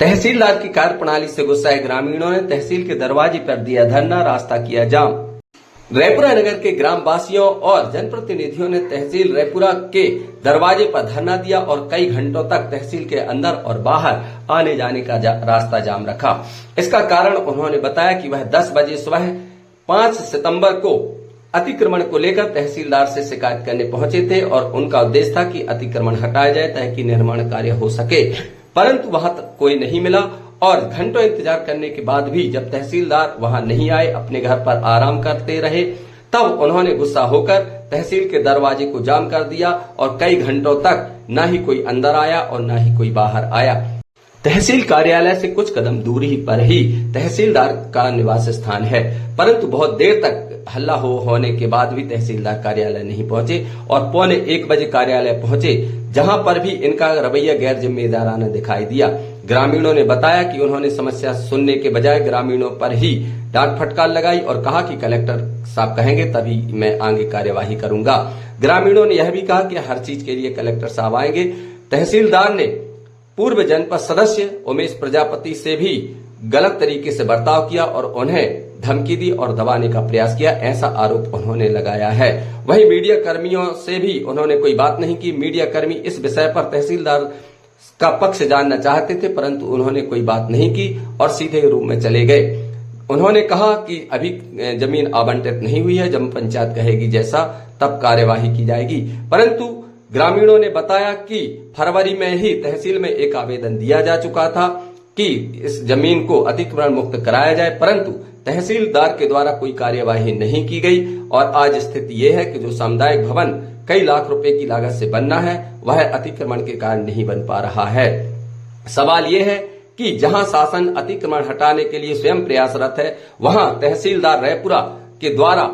तहसीलदार की कार्यप्रणाली से गुस्साए ग्रामीणों ने तहसील के दरवाजे पर दिया धरना, रास्ता किया जाम। रैपुरा नगर के ग्रामवासियों और जनप्रतिनिधियों ने तहसील रैपुरा के दरवाजे पर धरना दिया और कई घंटों तक तहसील के अंदर और बाहर आने जाने का रास्ता जाम रखा। इसका कारण उन्होंने बताया कि वह 10 बजे सुबह 5 सितंबर को अतिक्रमण को लेकर तहसीलदार से शिकायत करने पहुंचे थे और उनका उद्देश्य था कि अतिक्रमण हटाया जाए ताकि निर्माण कार्य हो सके, परंतु वहां तक कोई नहीं मिला और घंटों इंतजार करने के बाद भी जब तहसीलदार वहां नहीं आए, अपने घर पर आराम करते रहे, तब उन्होंने गुस्सा होकर तहसील के दरवाजे को जाम कर दिया और कई घंटों तक न ही कोई अंदर आया और न ही कोई बाहर आया। तहसील कार्यालय से कुछ कदम दूरी पर ही तहसीलदार का निवास स्थान है, परंतु बहुत देर तक हल्ला होने के बाद भी तहसीलदार कार्यालय नहीं पहुंचे और 1:45 बजे कार्यालय पहुंचे, जहां पर भी इनका रवैया गैर जिम्मेदाराना दिखाई दिया। ग्रामीणों ने बताया कि उन्होंने समस्या सुनने के बजाय ग्रामीणों पर ही डांट फटकार लगाई और कहा कि कलेक्टर साहब कहेंगे तभी मैं आगे कार्यवाही करूंगा। ग्रामीणों ने यह भी कहा कि हर चीज के लिए कलेक्टर साहब आएंगे। तहसीलदार ने पूर्व जनपद सदस्य उमेश प्रजापति से भी गलत तरीके से बर्ताव किया और उन्हें धमकी दी और दबाने का प्रयास किया, ऐसा आरोप उन्होंने लगाया है। वहीं मीडिया कर्मियों से भी उन्होंने कोई बात नहीं की। मीडिया कर्मी इस विषय पर तहसीलदार का पक्ष जानना चाहते थे, परंतु उन्होंने कोई बात नहीं की और सीधे रूम में चले गए। उन्होंने कहा कि अभी जमीन आवंटित नहीं हुई है, जब पंचायत कहेगी जैसा तब कार्यवाही की जाएगी। परंतु ग्रामीणों ने बताया कि फरवरी में ही तहसील में एक आवेदन दिया जा चुका था कि इस जमीन को अतिक्रमण मुक्त कराया जाए, परंतु तहसीलदार के द्वारा कोई कार्यवाही नहीं की गई और आज स्थिति ये है कि जो सामुदायिक भवन कई लाख रुपए की लागत से बनना है वह अतिक्रमण के कारण नहीं बन पा रहा है। सवाल ये है कि जहां शासन अतिक्रमण हटाने के लिए स्वयं प्रयासरत है, वहां तहसीलदार रैपुरा के द्वारा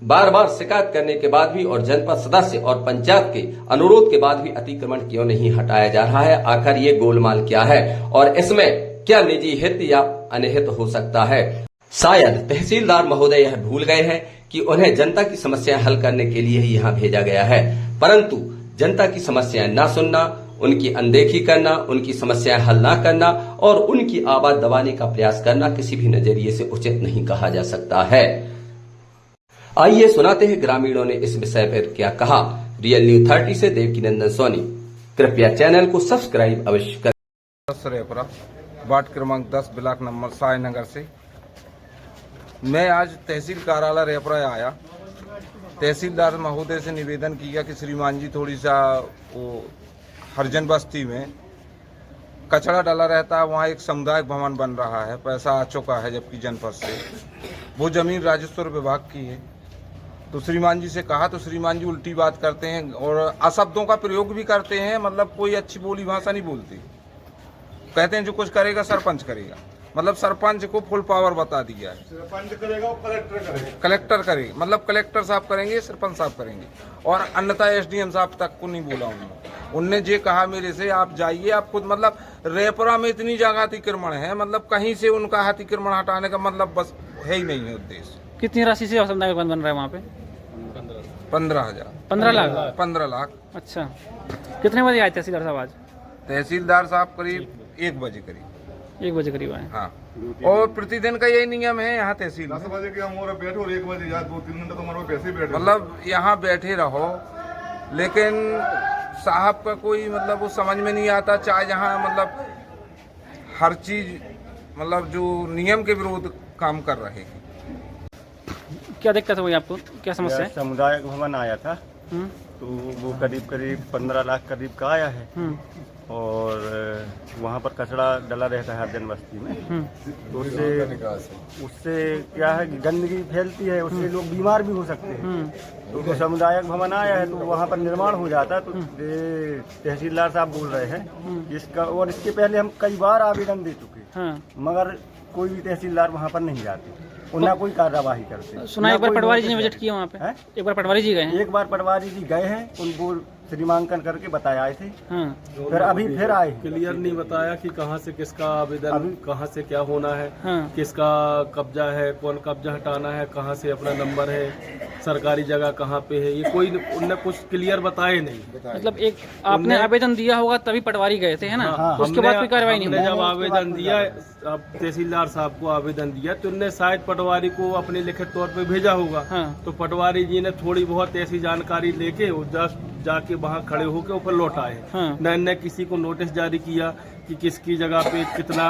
बार बार शिकायत करने के बाद भी और जनपद सदस्य और पंचायत के अनुरोध के बाद भी अतिक्रमण क्यों नहीं हटाया जा रहा है? आखिर ये गोलमाल क्या है और इसमें क्या निजी हित या अनहित हो सकता है? शायद तहसीलदार महोदय यह भूल गए हैं कि उन्हें जनता की समस्या हल करने के लिए ही यहाँ भेजा गया है, परंतु जनता की समस्याएं न सुनना, उनकी अनदेखी करना, उनकी समस्याएं हल न करना और उनकी आवाज दबाने का प्रयास करना किसी भी नजरिए से उचित नहीं कहा जा सकता है। आइए सुनाते हैं ग्रामीणों ने इस विषय पर क्या कहा। रियल न्यूज 30 से देवकीनंदन सोनी। कृपया चैनल को सब्सक्राइब अवश्य करें। रैपुरा वार्ड क्रमांक 10 ब्लॉक नंबर सायनगर से मैं आज तहसील कार्यालय रैपुरा आया। तहसीलदार महोदय से निवेदन किया कि श्रीमान जी थोड़ी सा वो हरिजन बस्ती में कचरा डाला रहता है, वहाँ एक सामुदायिक भवन बन रहा है, पैसा आ चुका है जबकि जनपद से वो जमीन राजस्व विभाग की है। तो श्रीमान जी से कहा तो श्रीमान जी उल्टी बात करते हैं और अशब्दों का प्रयोग भी करते हैं, मतलब कोई अच्छी बोली भाषा नहीं बोलती। कहते हैं जो कुछ करेगा सरपंच करेगा, मतलब सरपंच को फुल पावर बता दिया है। सरपंच करेगा और कलेक्टर करेगा, मतलब कलेक्टर साहब करेंगे, सरपंच साहब करेंगे और अन्यथा एसडीएम साहब तक को नहीं बोला उनने जे कहा मेरे से आप जाइए, आप खुद, मतलब रैपुरा में इतनी जगह अतिक्रमण है, मतलब कहीं से उनका अतिक्रमण हटाने का मतलब बस है ही नहीं है उद्देश्य। कितनी राशि से सामुदायिक भवन बन रहा है वहाँ पे? 15,000 15 लाख 15 लाख। अच्छा, कितने बजे आए तहसीलदार साहब आज? तहसीलदार साहब करीब 1 बजे करीब 1 बजे करीब आए। हाँ, और प्रतिदिन का यही नियम है यहाँ तहसील 10 बजे के हम बैठे और 1 बजे या 2-3 घंटे तो हमारे पैसे बैठे, मतलब यहाँ बैठे रहो, लेकिन साहब का कोई मतलब वो समझ में नहीं आता। चाहे यहाँ मतलब हर चीज मतलब जो नियम के विरोध काम कर रहे हैं। क्या दिक्कत हुई आपको, क्या समस्या है? सामुदायिक भवन आया था तो वो करीब 15 लाख करीब का आया है और वहाँ पर कचरा डला रहता है हर बस्ती में, तो उससे क्या है कि गंदगी फैलती है, उससे लोग बीमार भी हो सकते हैं। तो सामुदायिक भवन आया है तो वहाँ पर निर्माण हो जाता है। तो तहसीलदार साहब बोल रहे हैं इसका, और इसके पहले हम कई बार आवेदन दे चुके, मगर कोई भी तहसीलदार वहाँ पर नहीं जाते और ना कोई कार्यवाही करते। सुना एक बार पटवारी जी ने विजिट किया वहाँ पे? एक बार पटवारी जी गए हैं? एक बार पटवारी जी गए हैं, उनको श्रीमांकन करके बताया आए थे। हाँ फिर अभी फिर आए। क्लियर नहीं बताया कि कहाँ से किसका आवेदन, कहाँ से क्या होना है, हाँ किसका कब्जा है, कौन कब्जा हटाना है, कहाँ से अपना नंबर है, सरकारी जगह कहाँ पे है, ये कोई उनने कुछ क्लियर बताए नहीं। मतलब एक आपने आवेदन दिया होगा तभी पटवारी गए थे, है ना? उसके बाद कोई कार्रवाई नहीं हमने हुई। जब आवेदन दिया, अब तहसीलदार साहब को आवेदन दिया तो उनने शायद पटवारी को अपने लिखित तौर पे भेजा होगा। हाँ तो पटवारी जी ने थोड़ी बहुत ऐसी जानकारी लेके और जाके वहाँ खड़े होके ऊपर लौट आए। हाँ न किसी को नोटिस जारी किया कि किसकी जगह पे कितना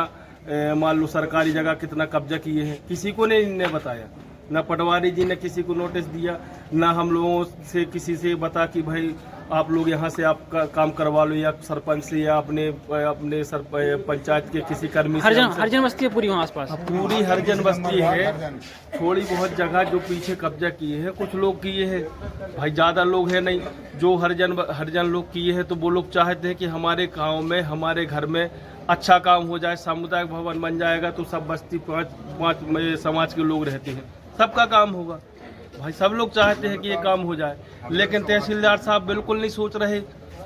मान लो सरकारी जगह कितना कब्जा किए हैं, किसी को नहीं इन्हें बताया। न पटवारी जी ने किसी को नोटिस दिया, न हम लोगों से किसी से बता कि भाई आप लोग यहाँ से आप काम करवा लो, या सरपंच से या अपने पंचायत के किसी कर्मी से। हरिजन बस्ती है पूरी वहाँ आसपास? पूरी हरिजन बस्ती है। थोड़ी बहुत जगह जो पीछे कब्जा किए हैं कुछ लोग किए हैं, भाई ज़्यादा लोग हैं नहीं। जो हरिजन लोग किए हैं तो वो लोग चाहते हैं कि हमारे गांव में, हमारे घर में अच्छा काम हो जाए, सामुदायिक भवन बन जाएगा तो सब बस्ती पाँच समाज के लोग रहते हैं, सबका काम होगा। भाई सब लोग चाहते हैं कि ये काम हो जाए, लेकिन तहसीलदार साहब बिल्कुल नहीं सोच रहे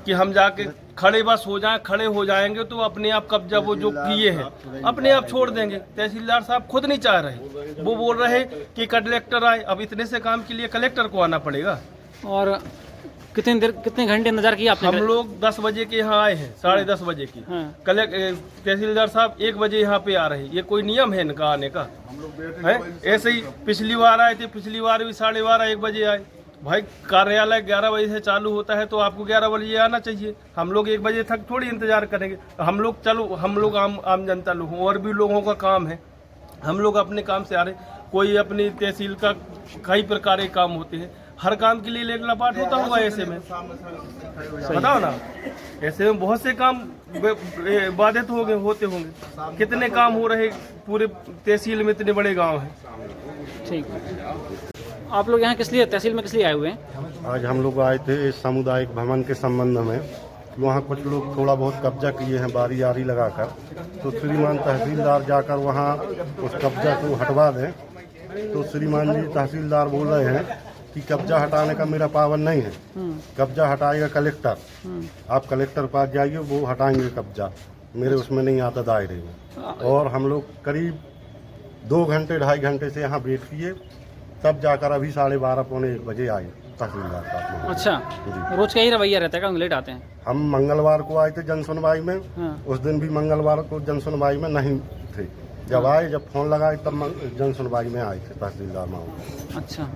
कि हम जाके खड़े बस हो जाएं। खड़े हो जाएंगे तो अपने आप कब्जा वो जो किए हैं अपने आप छोड़ देंगे। तहसीलदार साहब खुद नहीं चाह रहे, वो बोल रहे कि कलेक्टर आए। अब इतने से काम के लिए कलेक्टर को आना पड़ेगा। और कितने घंटे इंतजार किया आपने? हम लोग 10 बजे के यहाँ आए हैं, 10:30 बजे की। हाँ। तहसीलदार साहब 1 बजे यहाँ पे आ रहे हैं। ये कोई नियम है इनका आने का? है ऐसे ही पिछली बार आए थे, पिछली बार भी 12:30 1 बजे आए। भाई कार्यालय 11 बजे से चालू होता है तो आपको 11 बजे आना चाहिए। हम लोग 1 बजे तक थोड़ी इंतजार करेंगे। हम लोग आम जनता लोग, और भी लोगों का काम है। हम लोग अपने काम से आ रहे, कोई अपनी तहसील का कई प्रकार के काम होते हैं, हर काम के लिए लेट लपाट होता होगा। ऐसे में बताओ ना, ऐसे में बहुत से काम बाधित होते होंगे। कितने काम हो रहे पूरे तहसील में, इतने बड़े गांव हैं। ठीक, आप लोग यहाँ किस लिए, तहसील में किस लिए आए हुए हैं? आज हम लोग आए थे इस सामुदायिक भवन के संबंध में। वहाँ कुछ लोग थोड़ा बहुत कब्जा किए हैं बारी आरी लगाकर, तो श्रीमान तहसीलदार जाकर वहाँ उस कब्जा को हटवा दें। तो श्रीमान जी तहसीलदार बोल रहे हैं कि कब्जा हटाने का मेरा पावर नहीं है, कब्जा हटाएगा कलेक्टर। आप कलेक्टर पास जाइए, वो हटाएंगे कब्जा, मेरे उसमें नहीं आता दायरे में। और हम लोग करीब 2 घंटे 2.5 घंटे से यहाँ वेट किए, तब जाकर अभी 12:30 पौने 1 बजे आए तहसीलदार साहब। अच्छा, रोज का ही रवैया रहता है, लेट आते हैं? हम मंगलवार को आए थे जन सुनवाई में। हाँ। उस दिन भी मंगलवार को जन सुनवाई में नहीं थे। जब आए, जब फोन लगाए तब जन सुनवाई में आए थे तहसीलदार महोदय। अच्छा,